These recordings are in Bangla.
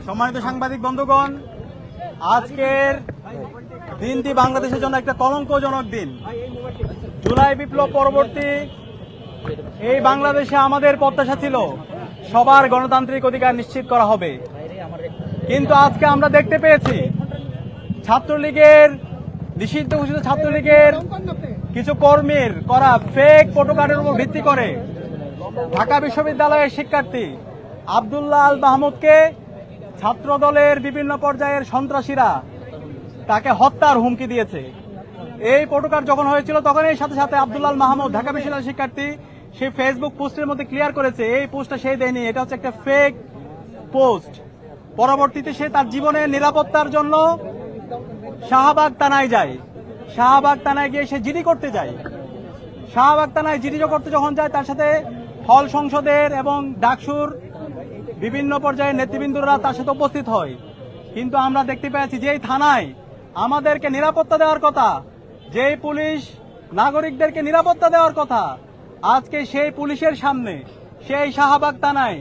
সম্মানিত সাংবাদিক বন্ধুগণ, আজকের দিনটি বাংলাদেশের জন্য একটা কলঙ্কজনক দিন। জুলাই বিপ্লব পরবর্তী এই বাংলাদেশে আমাদের প্রত্যাশা ছিল সবার গণতান্ত্রিক অধিকার নিশ্চিত করা হবে, কিন্তু আজকে আমরা দেখতে পেয়েছি ছাত্রলীগের নিষিদ্ধ ঘোষিত ছাত্রলীগের কিছু কর্মীর করা ফেক ফটোকার্ডের উপর ভিত্তি করে ঢাকা বিশ্ববিদ্যালয়ের শিক্ষার্থী আব্দুল্লাহ আল মাহমুদকে ছাত্র দলের বিভিন্ন পর্যায়ের সন্ত্রাসীরা তাকে হত্যার হুমকি দিয়েছে। এই ফটোকার্ড যখন হয়েছিল তখন এর সাথে সাথে আব্দুল্লাহ আল মাহমুদ ঢাকা বিশ্ববিদ্যালয়ের শিক্ষার্থী সে ফেসবুক পোস্টের মধ্যে ক্লিয়ার করেছে এই পোস্টটা সে দেয়নি, এটা হচ্ছে একটা ফেক পোস্ট। পরবর্তীতে সে তার জীবনের নিরাপত্তার জন্য শাহবাগ থানায় যায়। শাহবাগ থানায় গিয়ে সে জিডি করতে যায়। শাহবাগ থানায় জিডি করতে যখন যায় তার সাথে হল সংসদের এবং ডাকসুর বিভিন্ন পর্যায়ের নেতৃবৃন্দরা তার সাথে উপস্থিত হয়। কিন্তু আমরা দেখতে পেয়েছি যেই থানায় আমাদেরকে নিরাপত্তা দেওয়ার কথা, যেই পুলিশ নাগরিকদেরকে নিরাপত্তা দেওয়ার কথা, আজকে সেই পুলিশের সামনে, সেই শাহবাগ থানায়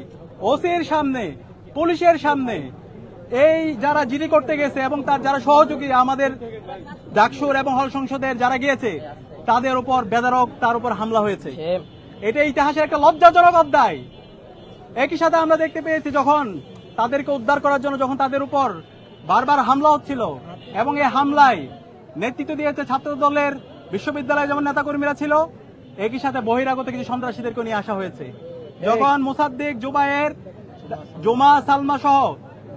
ওসির সামনে, পুলিশের সামনে এই যারা জিডি করতে গেছে এবং তার যারা সহযোগী আমাদের ডাকসুর এবং হল সংসদের যারা গিয়েছে তাদের উপর বেধড়ক তার উপর হামলা হয়েছে। এটা ইতিহাসের একটা লজ্জাজনক অধ্যায়। একই সাথে আমরা দেখতে পেয়েছি যখন তাদেরকে উদ্ধার করার জন্য যখন তাদের উপর বারবার হামলা হচ্ছিল এবং এই হামলায় নেতৃত্ব দিয়েছে ছাত্র দলের বিশ্ববিদ্যালয়ে যেমন নেতাকর্মীরা ছিল, একই সাথে বহিরাগত কিছু সন্ত্রাসীদেরকে নিয়ে আসা হয়েছে। যখন মোসাদ্দেক, জুবায়ের, জুমা, সালমা সহ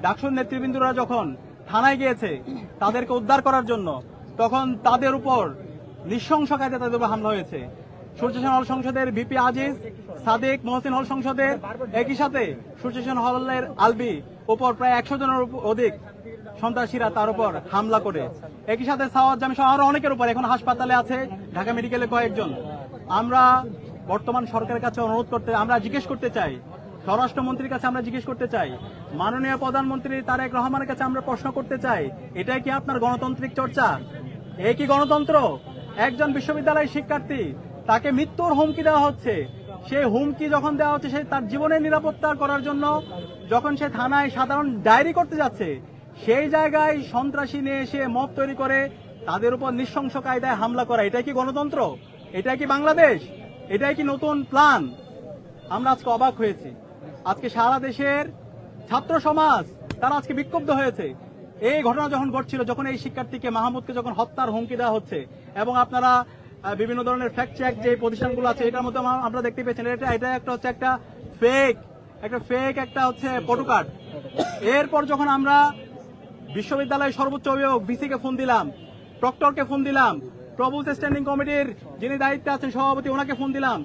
ডাকসুর নেতৃবৃন্দরা যখন থানায় গিয়েছে তাদেরকে উদ্ধার করার জন্য, তখন তাদের উপর নৃশংস কায়দায় তাদের উপর হামলা হয়েছে। সূর্যসেন হল সংসদের ভিপি আজিজ, সাদেক, মহসিন হল সংসদের, একই সাথে সূর্যসেন হলের আলবি উপর প্রায় 100 জনের অধিক সন্ত্রাসীরা তার উপর হামলা করে। একই সাথে সাওয়াদ জামি সহ আরো অনেকের উপর এখন হাসপাতালে আছে, ঢাকা মেডিকেলে কয়েকজন। আমরা বর্তমান সরকারের কাছে অনুরোধ করতে, আমরা জিজ্ঞেস করতে চাই, স্বরাষ্ট্রমন্ত্রীর কাছে আমরা জিজ্ঞেস করতে চাই, মাননীয় প্রধানমন্ত্রী তারেক রহমানের কাছে আমরা প্রশ্ন করতে চাই, এটাই কি আপনার গণতান্ত্রিক চর্চা? এই কি গণতন্ত্র? একজন বিশ্ববিদ্যালয়ের শিক্ষার্থী তাকে মৃত্যুর হুমকি দেওয়া হচ্ছে। সেই হুমকি যখন দেওয়া হচ্ছে সে তার জীবনের নিরাপত্তা করার জন্য যখন সে থানায় সাধারণ ডায়েরি করতে যাচ্ছে, সেই জায়গায় সন্ত্রাসী নিয়ে এসে মব তৈরি করে তাদের উপর নৃশংস কায়দায় হামলা করা, এটাই কি গণতন্ত্র? এটাই কি বাংলাদেশ? এটাই কি নতুন প্ল্যান? আমরা আজকে অবাক হয়েছি। আজকে সারা দেশের ছাত্র সমাজ তারা আজকে বিক্ষুব্ধ হয়েছে। এই ঘটনা যখন ঘটছিল, যখন এই শিক্ষার্থীকে মাহমুদকে যখন হত্যার হুমকি দেওয়া হচ্ছে এবং আপনারা বিভিন্ন ধরনের ফ্যাক্ট চেক যে প্রতিষ্ঠানগুলো আছে এটার মধ্যে আমরা দেখতে পেয়েছেন এটা একটা হচ্ছে একটা ফেক একটা হচ্ছে ফটোকার্ড। এরপর যখন আমরা বিশ্ববিদ্যালয়ের সর্বোচ্চ অভিভাবক ভিসি কে ফোন দিলাম, প্রক্টরকে ফোন দিলাম, প্রভুজ স্ট্যান্ডিং কমিটির যিনি দায়িত্বে আছেন সভাপতি ওনাকে ফোন দিলাম,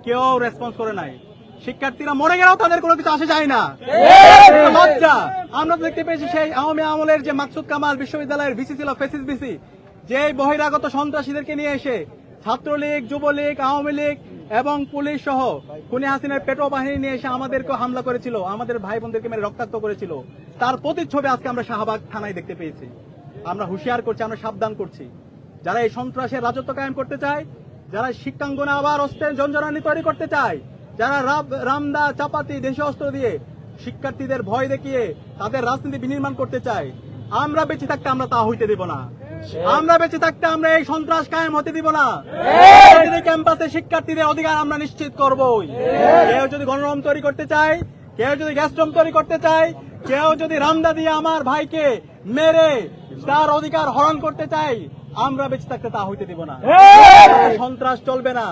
কেউ রেসপন্স করে নাই। শিক্ষার্থীরা মরে গেলেও তাদের কোনো কিছু আসে যায় না। লজ্জা। আমরা দেখতে পেয়েছি সেই আওয়ামী আমলের যে মাকসুদ কামাল বিশ্ববিদ্যালয়ের ভিসি ছিল, ফেসিস ভিসি, যে বহিরাগত সন্ত্রাসীদেরকে নিয়ে এসে ছাত্রলীগ, যুবলীগ, আওয়ামী লীগ এবং পুলিশ সহ খুনি হাসিনার পেটো বাহিনী নিয়ে এসে আমাদেরকে হামলা করেছিল, আমাদের ভাই বোনদেরকে মেরে রক্তাক্ত করেছিল। তার প্রতিচ্ছবি আজকে আমরা শাহবাগ থানায় দেখতে পেয়েছি। আমরা হুঁশিয়ার করছি, আমরা সাবধান করছি, যারা এই সন্ত্রাসের রাজত্ব কায়েম করতে চায়, যারা শিক্ষাঙ্গনে আবার অস্ত্রের ঝঞ্ঝানি তৈরি করতে চায়, যারা রামদা চাপাতি দেশীয় অস্ত্র দিয়ে শিক্ষার্থীদের ভয় দেখিয়ে তাদের রাজনীতি বিনির্মাণ করতে চায়, আমরা বেঁচে থাকতে আমরা তা হইতে দিব না। আমরা বেঁচে থাকতে আমরা এই সন্ত্রাস কায়েম হতে দিব না। ক্যাম্পাসে শিক্ষার্থীদের অধিকার আমরা নিশ্চিত করবই। কেউ যদি গণরম তৈরি করতে চায়, কেউ যদি গ্যাসরম তৈরি করতে চায়, কেউ যদি রামদা দিয়ে আমার ভাইকে মেরে তার অধিকার হরণ করতে চায়, আমরা বেঁচে থাকতে তা হইতে দিব না। সন্ত্রাস চলবে না,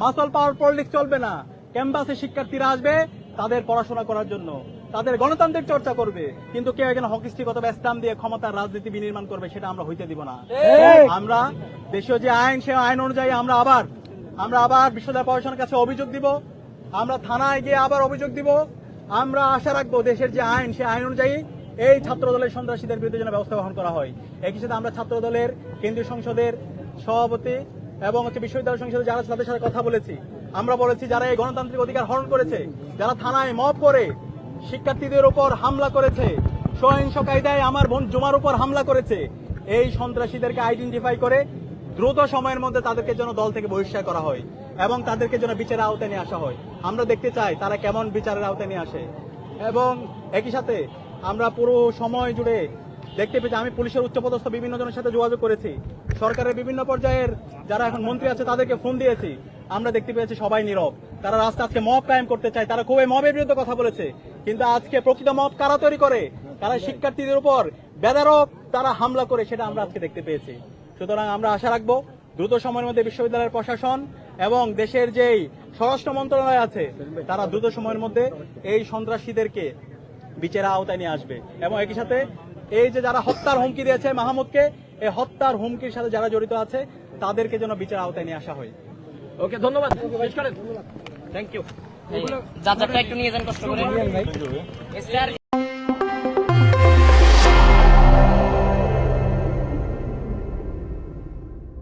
মাসল পাওয়ার পলিটিক্স চলবে না। ক্যাম্পাসে শিক্ষার্থীরা আসবে তাদের পড়াশোনা করার জন্য, তাদের গণতান্ত্রিক চর্চা করবে, কিন্তু কেউ এখানে হকিস্টিক অথবা ইসলাম দিয়ে ক্ষমতার রাজনীতি বিনির্মাণ করবে, সেটা আমরা হইতে দিব না। আমরা দেশীয় যে আইন, সে আইন অনুযায়ী আমরা আবার বিশ্ববিদ্যালয় প্রশাসনের কাছে অভিযোগ দিব, আমরা থানায় গিয়ে আবার অভিযোগ দিব। আমরা আশা রাখবো দেশের যে আইন, সে আইন অনুযায়ী এই ছাত্র দলের সন্ত্রাসীদের বিরুদ্ধে যেন ব্যবস্থা গ্রহণ করা হয়। একই সাথে আমরা ছাত্র দলের কেন্দ্রীয় সংসদের সভাপতি এবং বিশ্ববিদ্যালয় সংসদে যারা তাদের সাথে কথা বলেছি, আমরা বলেছি যারা এই গণতান্ত্রিক অধিকার হরণ করেছে, যারা থানায় মব করে শিক্ষার্থীদের উপর হামলা করেছে, সহিংস কায়দায় আমার বোন জুমার উপর হামলা করেছে, এই সন্ত্রাসীদেরকে আইডেন্টিফাই করে দ্রুত সময়ের মধ্যে তাদেরকে যেন দল থেকে বহিষ্কার করা হয় এবং তাদেরকে যেন বিচারের আওতায় নিয়ে আসা হয়। আমরা দেখতে চাই তারা কেমন বিচারের আওতায় নিয়ে আসে। এবং একই সাথে আমরা পুরো সময় জুড়ে দেখতে পেয়েছি। আমি পুলিশের উচ্চপদস্থ বিভিন্ন জনের সাথে যোগাযোগ করেছি, সরকারের বিভিন্ন পর্যায়ের যারা এখন মন্ত্রী আছে তাদেরকে ফোন দিয়েছি। আমরা দেখতে পেয়েছি সবাই নীরব। তারা রাস্তা আজকে মব কায়েম করতে চায়, তারা খুবই মবের বিরুদ্ধে কথা বলেছে, কিন্তু আজকে প্রকৃত মব কারা তৈরি করে, তারা শিক্ষার্থীদের উপর বেদরক তারা হামলা করে, সেটা আমরা আজকে দেখতে পেয়েছি। সুতরাং আমরা আশা রাখবো দ্রুত সময়ের মধ্যে বিশ্ববিদ্যালয়ের প্রশাসন এবং দেশের যেই স্বরাষ্ট্র মন্ত্রণালয় আছে তারা দ্রুত সময়ের মধ্যে এই সন্ত্রাসীদেরকে বিচারের আওতায় নিয়ে আসবে। এবং একই সাথে এই যে যারা হত্যার হুমকি দিয়েছে মাহমুদকে, এই হত্যার হুমকির সাথে যারা জড়িত আছে তাদেরকে যেন বিচারের আওতায় নিয়ে আসা হয়। ওকে, ধন্যবাদ। Thank you. যাত্রাটা একটু নিয়ে যান কষ্ট করে।